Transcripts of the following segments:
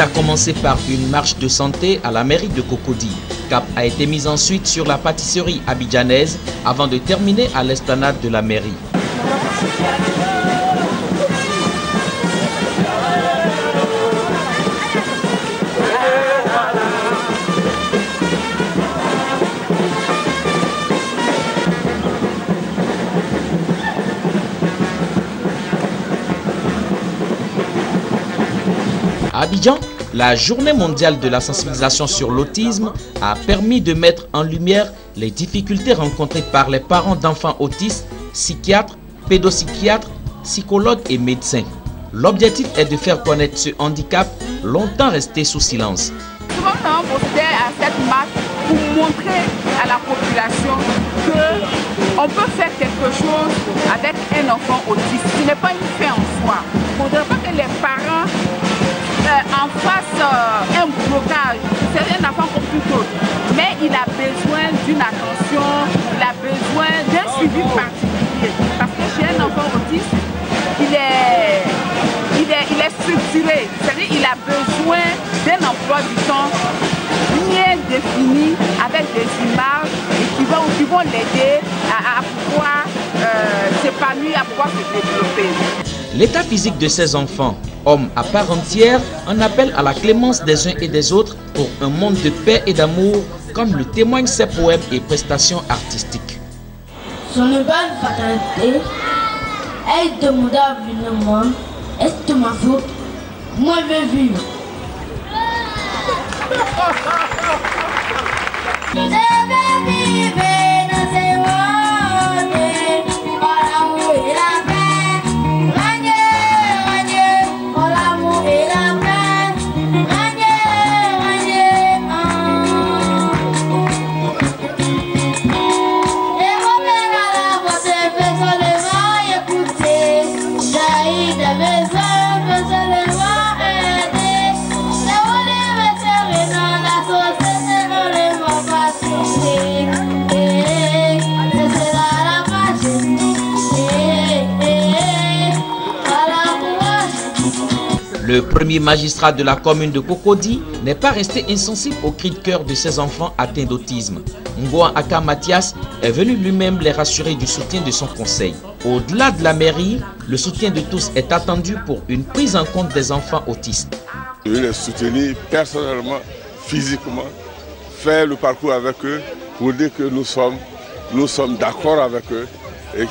a commencé par une marche de santé à la mairie de Cocody. Cap a été mis ensuite sur la pâtisserie abidjanaise avant de terminer à l'esplanade de la mairie. À Abidjan, la journée mondiale de la sensibilisation sur l'autisme a permis de mettre en lumière les difficultés rencontrées par les parents d'enfants autistes, psychiatres, pédopsychiatres, psychologues et médecins. L'objectif est de faire connaître ce handicap longtemps resté sous silence. Souvent, on procède à cette marche pour montrer à la population qu'on peut faire quelque chose avec un enfant autiste. Ce n'est pas une fin en soi. Il ne faudrait pas que les parents en fassent un blocage. C'est un enfant comme tout autre. Mais il a besoin d'une attention, il a besoin d'un suivi particulier. Parce que chez un enfant autiste, il est structuré. C'est-à-dire qu'il a besoin d'un emploi du temps bien défini, avec des images qui vont l'aider à pouvoir s'épanouir, à pouvoir se développer. L'état physique de ces enfants, hommes à part entière, en appelle à la clémence des uns et des autres pour un monde de paix et d'amour, comme le témoignent ses poèmes et prestations artistiques. Son bonne fatalité, elle demanda vivement, est-ce ma faute? Moi je vais vivre. Le premier magistrat de la commune de Cocody n'est pas resté insensible aux cris de cœur de ses enfants atteints d'autisme. Ngoa Aka Mathias est venu lui-même les rassurer du soutien de son conseil. Au-delà de la mairie, le soutien de tous est attendu pour une prise en compte des enfants autistes. Je vais les soutenir personnellement, physiquement, faire le parcours avec eux pour dire que nous sommes d'accord avec eux et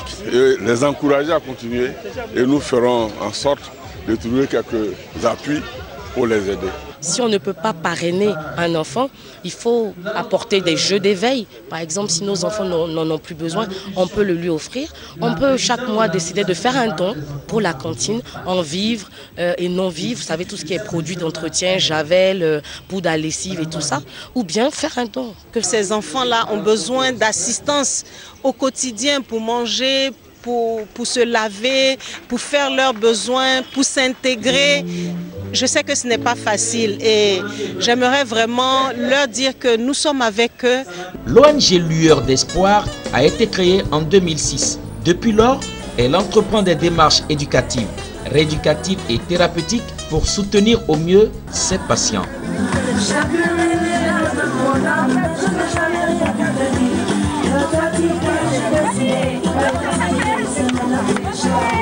les encourager à continuer, et nous ferons en sorte de trouver quelques appuis pour les aider. Si on ne peut pas parrainer un enfant, il faut apporter des jeux d'éveil. Par exemple, si nos enfants n'en ont plus besoin, on peut le lui offrir. On peut chaque mois décider de faire un don pour la cantine, en vivre et non vivre. Vous savez, tout ce qui est produit d'entretien, javel, poudre à lessive et tout ça. Ou bien faire un don. Que ces enfants-là ont besoin d'assistance au quotidien pour manger, pour se laver, pour faire leurs besoins, pour s'intégrer. Je sais que ce n'est pas facile et j'aimerais vraiment leur dire que nous sommes avec eux. L'ONG Lueur d'Espoir a été créée en 2006. Depuis lors, elle entreprend des démarches éducatives, rééducatives et thérapeutiques pour soutenir au mieux ses patients. Sure.